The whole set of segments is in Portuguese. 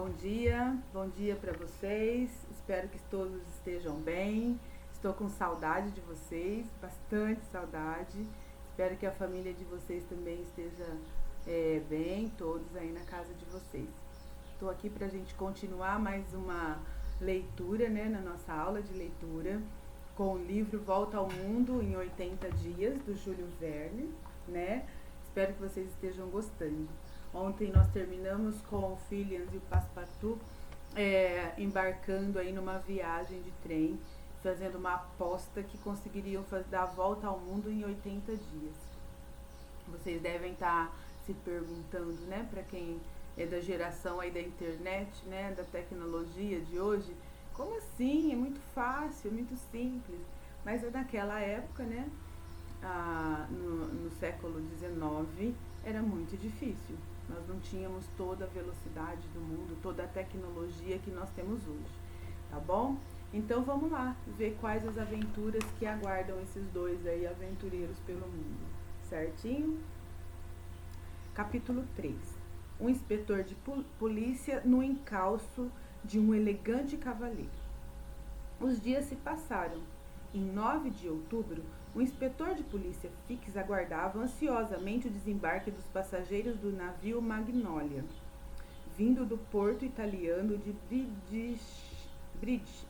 bom dia para vocês. Espero que todos estejam bem. Estou com saudade de vocês, bastante saudade. Espero que a família de vocês também esteja bem, todos aí na casa de vocês. Estou aqui para a gente continuar mais uma leitura, né, na nossa aula de leitura, com o livro Volta ao Mundo em 80 Dias, do Júlio Verne, né? Espero que vocês estejam gostando. Ontem nós terminamos com o Phillians e o Passepartout embarcando aí numa viagem de trem, fazendo uma aposta que conseguiriam dar a volta ao mundo em 80 dias. Vocês devem estar se perguntando, né, para quem é da geração aí da internet, né, da tecnologia de hoje, como assim? É muito fácil, é muito simples. Mas naquela época, né, no século XIX, era muito difícil. Nós não tínhamos toda a velocidade do mundo, toda a tecnologia que nós temos hoje, tá bom? Então vamos lá, ver quais as aventuras que aguardam esses dois aí aventureiros pelo mundo, certinho? Capítulo 3. Um inspetor de polícia no encalço de um elegante cavaleiro. Os dias se passaram. Em 9 de outubro, o inspetor de polícia Fix aguardava ansiosamente o desembarque dos passageiros do navio Magnolia, vindo do porto italiano de Brindisi.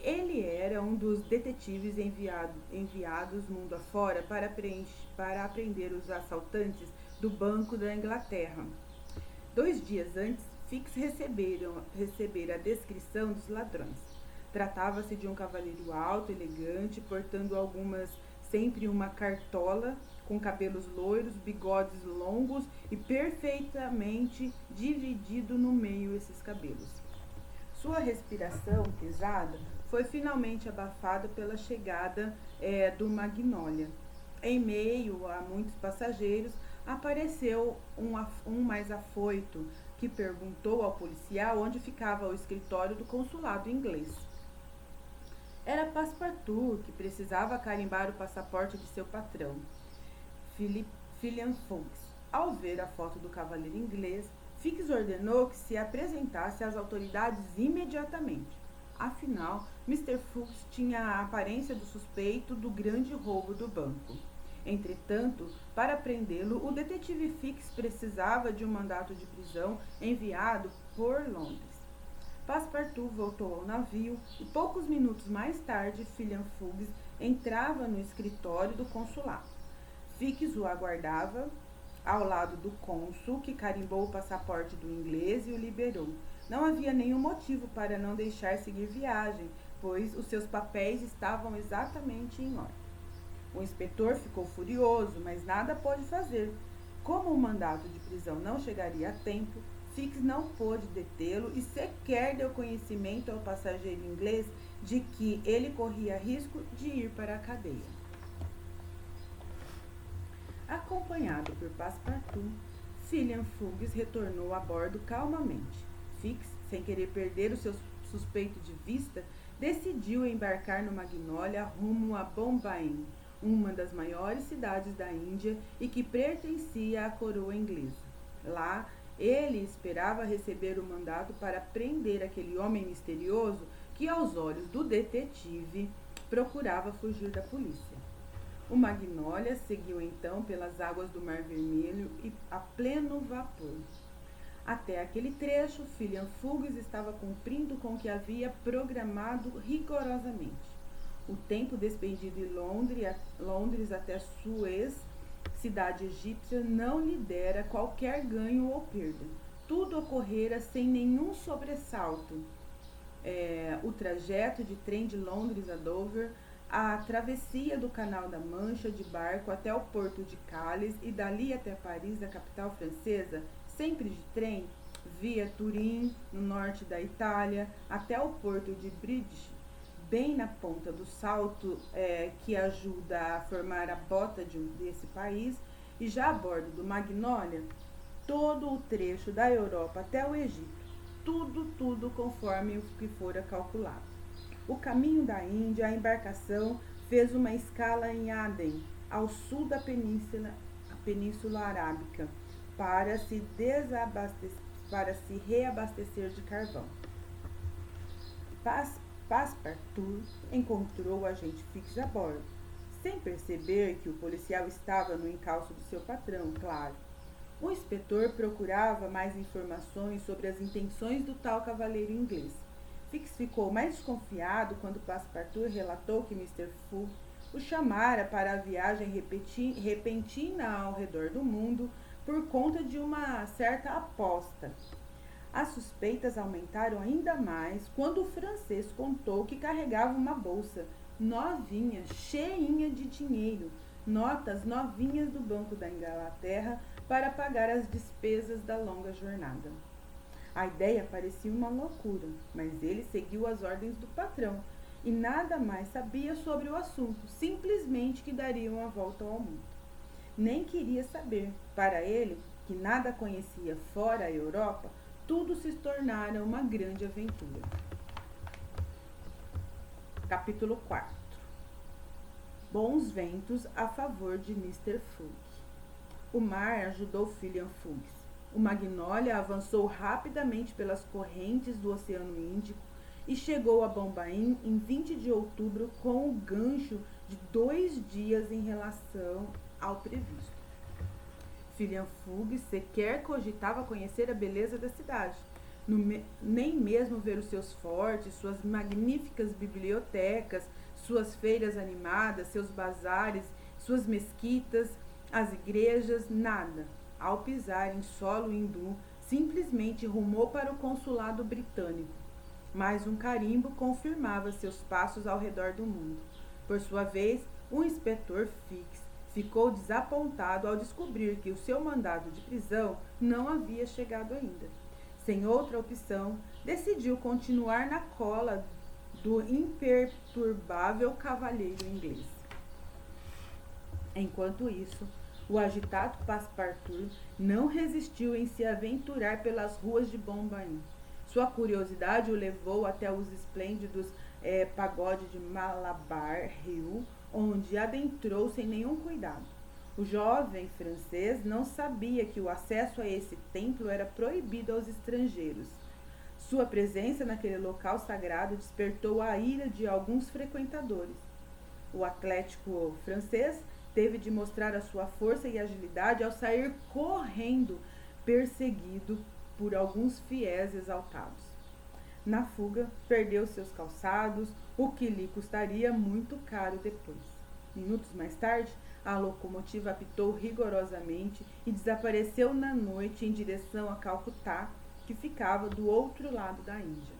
Ele era um dos detetives enviados mundo afora para prender os assaltantes do Banco da Inglaterra. 2 dias antes, Fix recebera a descrição dos ladrões. Tratava-se de um cavaleiro alto, elegante, portando sempre uma cartola, com cabelos loiros, bigodes longos e perfeitamente dividido no meio esses cabelos. Sua respiração pesada foi finalmente abafada pela chegada do Magnolia. Em meio a muitos passageiros, apareceu um mais afoito, que perguntou ao policial onde ficava o escritório do consulado inglês. Era Passepartout, que precisava carimbar o passaporte de seu patrão, Phileas Fogg. Ao ver a foto do cavaleiro inglês, Fix ordenou que se apresentasse às autoridades imediatamente. Afinal, Mr. Fogg tinha a aparência do suspeito do grande roubo do banco. Entretanto, para prendê-lo, o detetive Fix precisava de um mandato de prisão enviado por Londres. Passepartout voltou ao navio e poucos minutos mais tarde, Phileas Fogg entrava no escritório do consulado. Fix o aguardava ao lado do cônsul, que carimbou o passaporte do inglês e o liberou. Não havia nenhum motivo para não deixar seguir viagem, pois os seus papéis estavam exatamente em ordem. O inspetor ficou furioso, mas nada pôde fazer. Como o mandato de prisão não chegaria a tempo, Fix não pôde detê-lo e sequer deu conhecimento ao passageiro inglês de que ele corria risco de ir para a cadeia. Acompanhado por Passepartout, Phileas Fogg retornou a bordo calmamente. Fix, sem querer perder o seu suspeito de vista, decidiu embarcar no Magnolia rumo a Bombay, uma das maiores cidades da Índia e que pertencia à coroa inglesa. Lá, ele esperava receber o mandato para prender aquele homem misterioso que, aos olhos do detetive, procurava fugir da polícia. O Magnolia seguiu então pelas águas do Mar Vermelho e a pleno vapor. Até aquele trecho, Phileas Fogg estava cumprindo com o que havia programado rigorosamente. O tempo despendido em Londres até Suez, cidade egípcia, não lhe dera qualquer ganho ou perda. Tudo ocorrera sem nenhum sobressalto. O trajeto de trem de Londres a Dover, a travessia do Canal da Mancha de barco até o porto de Calais e dali até Paris, a capital francesa, sempre de trem, via Turim, no norte da Itália, até o porto de Brindisi, bem na ponta do salto que ajuda a formar a bota desse país, e já a bordo do Magnolia, todo o trecho da Europa até o Egito, tudo conforme o que fora calculado. O caminho da Índia, a embarcação fez uma escala em Aden, ao sul da Península Arábica, para se para se reabastecer de carvão. Passepartout encontrou o agente Fix a bordo, sem perceber que o policial estava no encalço do seu patrão, claro. O inspetor procurava mais informações sobre as intenções do tal cavaleiro inglês. Fix ficou mais desconfiado quando Passepartout relatou que Mr. Fogg o chamara para a viagem repentina ao redor do mundo por conta de uma certa aposta. As suspeitas aumentaram ainda mais quando o francês contou que carregava uma bolsa novinha, cheinha de dinheiro, notas novinhas do Banco da Inglaterra para pagar as despesas da longa jornada. A ideia parecia uma loucura, mas ele seguiu as ordens do patrão e nada mais sabia sobre o assunto, simplesmente que dariam a volta ao mundo. Nem queria saber. Para ele, que nada conhecia fora a Europa, tudo se tornara uma grande aventura. Capítulo 4. Bons ventos a favor de Mr. Fogg. O mar ajudou Phileas Fogg. O Magnolia avançou rapidamente pelas correntes do Oceano Índico e chegou a Bombaim em 20 de outubro com o gancho de 2 dias em relação ao previsto. Phileas Fogg sequer cogitava conhecer a beleza da cidade, nem mesmo ver os seus fortes, suas magníficas bibliotecas, suas feiras animadas, seus bazares, suas mesquitas, as igrejas, nada. Ao pisar em solo hindu, simplesmente rumou para o consulado britânico. Mais um carimbo confirmava seus passos ao redor do mundo. Por sua vez, o inspetor Fix ficou desapontado ao descobrir que o seu mandado de prisão não havia chegado ainda. Sem outra opção, decidiu continuar na cola do imperturbável cavalheiro inglês. Enquanto isso, o agitado Passepartout não resistiu em se aventurar pelas ruas de Bombaim. Sua curiosidade o levou até os esplêndidos pagodes de Malabar Hill, onde adentrou sem nenhum cuidado. O jovem francês não sabia que o acesso a esse templo era proibido aos estrangeiros. Sua presença naquele local sagrado despertou a ira de alguns frequentadores. O atlético francês teve de mostrar a sua força e agilidade ao sair correndo, perseguido por alguns fiéis exaltados. Na fuga, perdeu seus calçados, o que lhe custaria muito caro depois. Minutos mais tarde, a locomotiva apitou rigorosamente e desapareceu na noite em direção a Calcutá, que ficava do outro lado da Índia.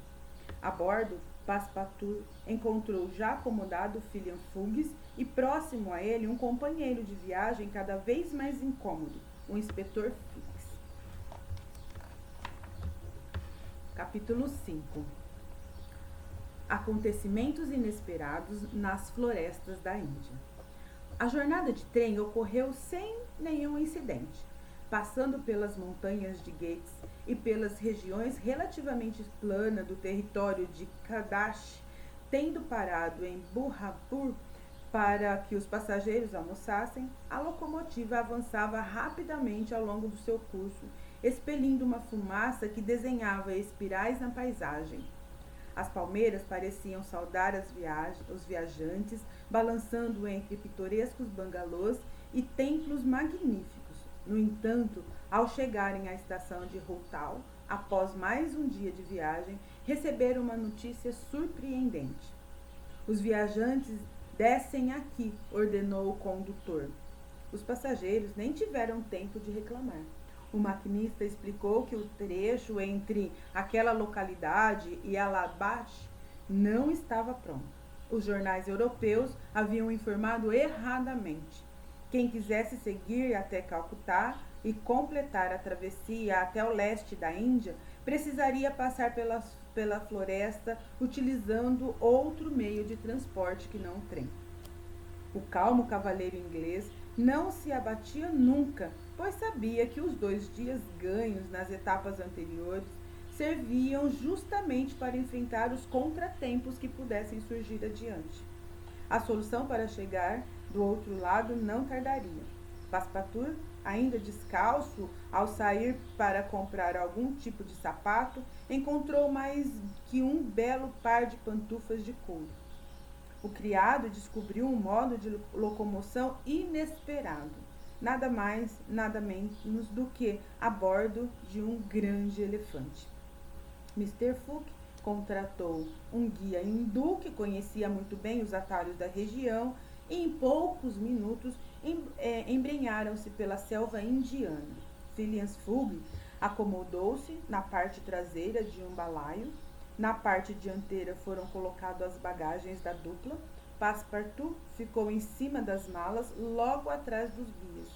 A bordo, Passepartout encontrou já acomodado Phileas Fogg e próximo a ele um companheiro de viagem cada vez mais incômodo, o inspetor Fix. Capítulo 5. Acontecimentos inesperados nas florestas da Índia. A jornada de trem ocorreu sem nenhum incidente, passando pelas montanhas de Ghats e pelas regiões relativamente planas do território de Kadash, tendo parado em Burhanpur para que os passageiros almoçassem. A locomotiva avançava rapidamente ao longo do seu curso, expelindo uma fumaça que desenhava espirais na paisagem. As palmeiras pareciam saudar os viajantes, balançando entre pitorescos bangalôs e templos magníficos. No entanto, ao chegarem à estação de Rohtal, após mais um dia de viagem, receberam uma notícia surpreendente. Os viajantes descem aqui, ordenou o condutor. Os passageiros nem tiveram tempo de reclamar. O maquinista explicou que o trecho entre aquela localidade e Allahabad não estava pronto. Os jornais europeus haviam informado erradamente. Quem quisesse seguir até Calcutá e completar a travessia até o leste da Índia, precisaria passar pela floresta utilizando outro meio de transporte que não o trem. O calmo cavaleiro inglês não se abatia nunca, pois sabia que os 2 dias ganhos nas etapas anteriores serviam justamente para enfrentar os contratempos que pudessem surgir adiante. A solução para chegar do outro lado não tardaria. Passepartout, ainda descalço, ao sair para comprar algum tipo de sapato, encontrou mais que um belo par de pantufas de couro. O criado descobriu um modo de locomoção inesperado, nada mais, nada menos do que a bordo de um grande elefante. Mr. Fogg contratou um guia hindu que conhecia muito bem os atalhos da região e em poucos minutos embrenharam-se pela selva indiana. Phileas Fogg acomodou-se na parte traseira de um balaio. Na parte dianteira foram colocadas as bagagens da dupla. Passepartout ficou em cima das malas, logo atrás dos guias,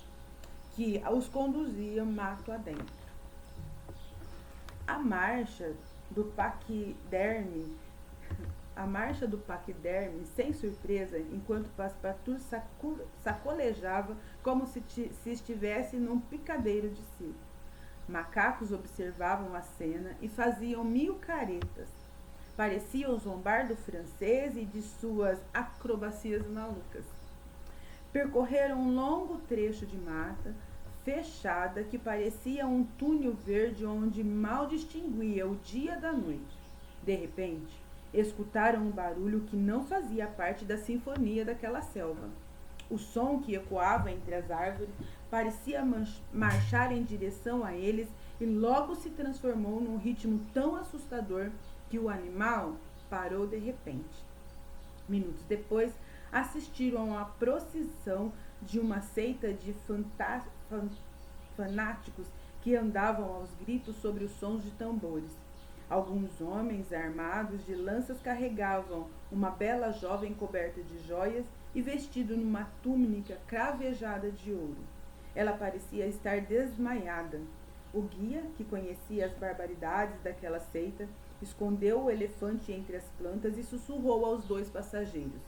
que os conduziam mato adentro. A marcha do paquiderme, sem surpresa, enquanto Passepartout sacolejava como se estivesse num picadeiro de circo. Macacos observavam a cena e faziam 1000 caretas. Pareciam zombar do francês e de suas acrobacias malucas. Percorreram um longo trecho de mata fechada que parecia um túnel verde onde mal distinguia o dia da noite. De repente, escutaram um barulho que não fazia parte da sinfonia daquela selva. O som que ecoava entre as árvores parecia marchar em direção a eles e logo se transformou num ritmo tão assustador que o animal parou de repente. Minutos depois, assistiram à procissão de uma seita de fanáticos que andavam aos gritos sobre os sons de tambores. Alguns homens armados de lanças carregavam uma bela jovem coberta de joias e vestida numa túnica cravejada de ouro. Ela parecia estar desmaiada. O guia, que conhecia as barbaridades daquela seita, escondeu o elefante entre as plantas e sussurrou aos 2 passageiros: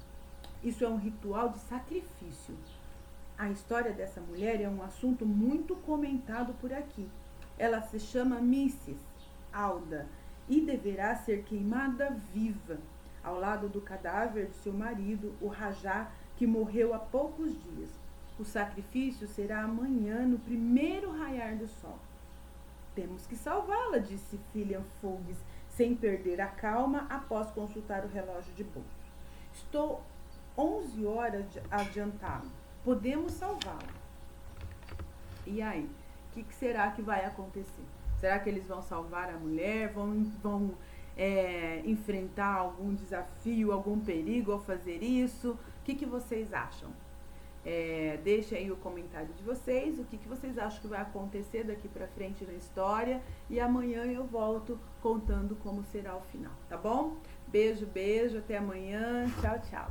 "Isso é um ritual de sacrifício." A história dessa mulher é um assunto muito comentado por aqui. Ela se chama Mrs. Alda e deverá ser queimada viva, ao lado do cadáver de seu marido, o Rajá, que morreu há poucos dias. O sacrifício será amanhã, no primeiro raiar do sol. "Temos que salvá-la", disse Phileas Fogg, sem perder a calma após consultar o relógio de bolso. "Estou 11 horas adiantado. Podemos salvá-la." E aí, o que será que vai acontecer? Será que eles vão salvar a mulher? Vão enfrentar algum desafio, algum perigo ao fazer isso? O que vocês acham? Deixa aí o comentário de vocês, o que vocês acham que vai acontecer daqui pra frente na história, e amanhã eu volto contando como será o final, tá bom? Beijo, até amanhã, tchau, tchau.